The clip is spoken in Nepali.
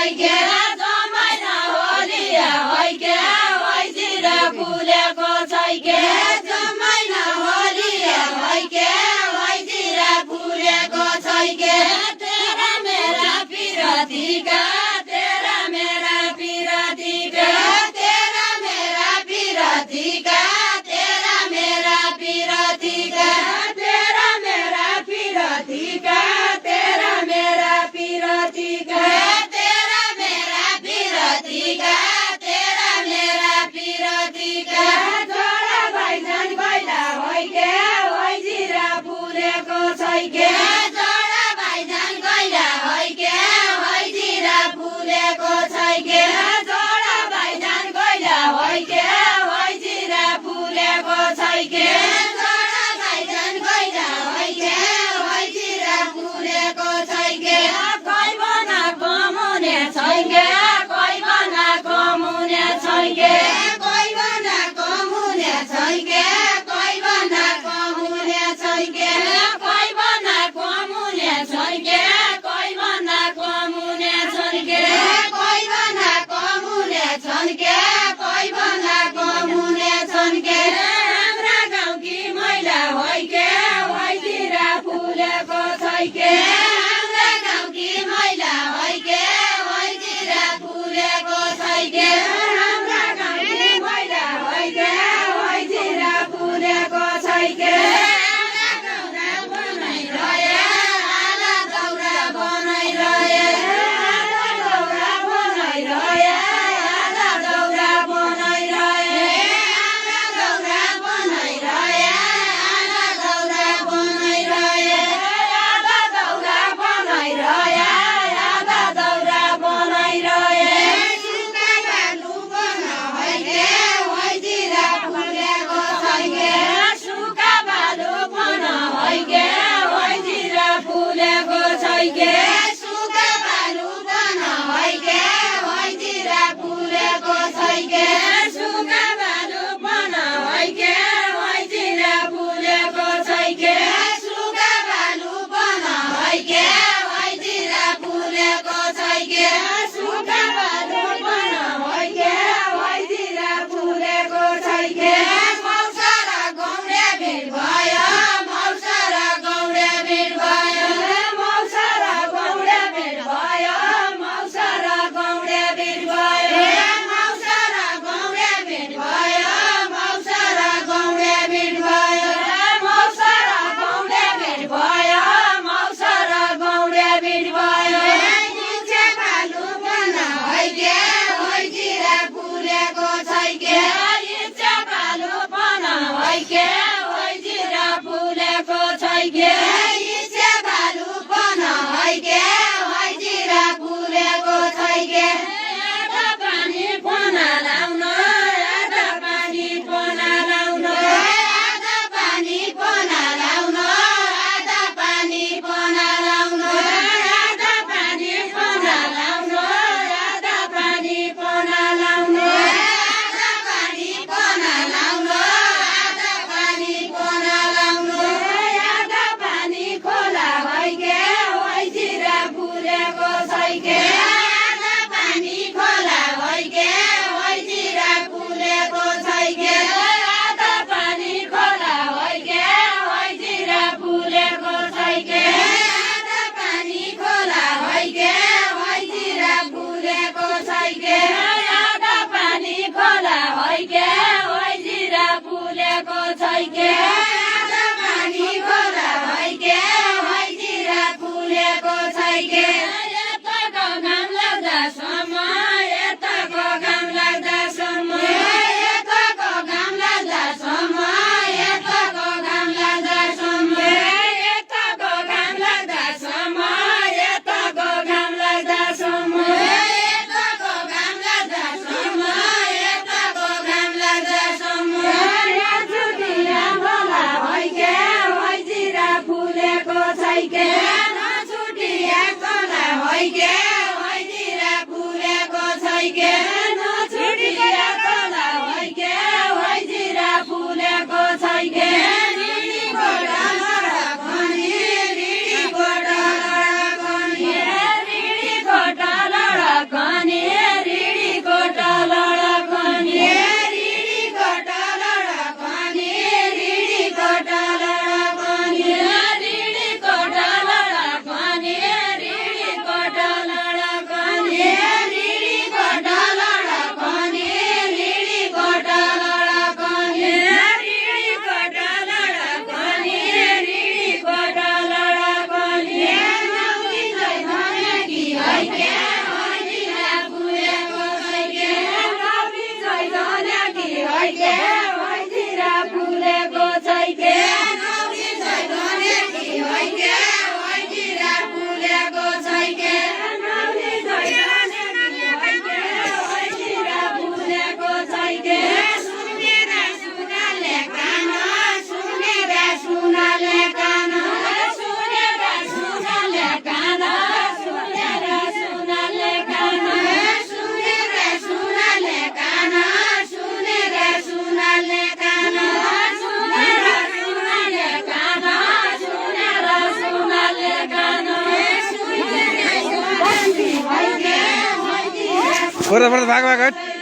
छैके जमाइना होलिया हैके हैतिर फुलेको छैके जमाइना होलिया हैके हैतिर फुलेको छैके तेरा मेरा पिरतीका तेरा मेरा पिरतीका तेरा मेरा पिरतीका तेरा मेरा पिरतीका तेरा मेरा पिरतीका तेरा मेरा पिरतीका तेरा मेरा पिरतीका तेरा मेरा पिरतीका जोडा भाइजान गइला हैके हैजिरा फुलेको छैके जोडा भाइजान गइला हैके हैजिरा फुलेको छैके जोडा भाइजान गइला हैके हैजिरा फुलेको छैके जोडा भाइजान गइला हैके हैजिरा फुलेको छैके कोही बना कमुने छैके कोही बना कमुने छैके कोही बना कमुने छैके कोही बना कमुने छैके कोही बना कमुने छैके कोही बना कमुने छैके कोही बना कमुने छैके कोही बना कमुने छैके हाम्रा गाउँकी महिला हैके हैतिर फुलेको छैके हाम्रा गाउँकी महिला हैके हैतिर फुलेको छैके हाम्रा गाउँकी महिला हैके हैतिर फुलेको छैके आला दौरा बनाइरहे आला दौरा बनाइरहे आला दौरा बनाइरहे आला दौरा बनाइरहे आला दौरा बनाइरहे आला दौरा बनाइरहे आला दौरा बनाइरहे आला दौरा बनाइरहे सुका बालु बन हैके हैतिर फुलेको छैके सुका बालु बन हैके हैतिर फुलेको छैके सुका बालु बन हैके हैतिर फुलेको छैके सुका बालु बन हैके हैतिर फुलेको छैके सुका बालु बन हैके हैतिर फुलेको छैके सुका बालु बन हैके हैतिर फुलेको छैके मौसा र गौडे भिड भयो मौसा र गौडे भिड भयो मौसा र गौडे भिड भयो मौसा र गौडे भिड भयो मौसा र गौडे भिड भयो मौसा र गौडे भिड भयो मौसा र गौडे भिड भयो मौसा र गौडे भिड भयो इच्छा बालु बन हैके हैतिर फुलेको छैके इच्छा बालु बन हैके हैतिर फुलेको छैके इच्छा बालु बन हैके हैतिर फुलेको छैके आधा पानी पना लाउन आधा पानी पना लाउन आधा पानी पना लाउन आधा पानी पना लाउन आधा पानी पना लाउन आधा पानी पना लाउन आधा पानी पना लाउन आधा पानी पना लाउन आधा पानी खोला हैके हैतिर फुलेको छैके आधा पानी खोला हैके हैतिर फुलेको छैके आधा पानी खोला हैके हैतिर फुलेको छैके आधा पानी खोला हैके हैतिर फुलेको छैके आधा पानी खोला हैके हैतिर फुलेको छैके आधा पानी खोला हैके हैतिर फुलेको छैके यताको घाम लाग्दासम्म यताको घाम लाग्दासम्म यताको घाम लाग्दासम्म यताको घाम लाग्दासम्म यताको घाम लाग्दासम्म यताको घाम लाग्दासम्म यताको घाम लाग्दासम्म यताको घाम लाग्दासम्म छुट्टी राम्रो फुर्दा भाग भाग हट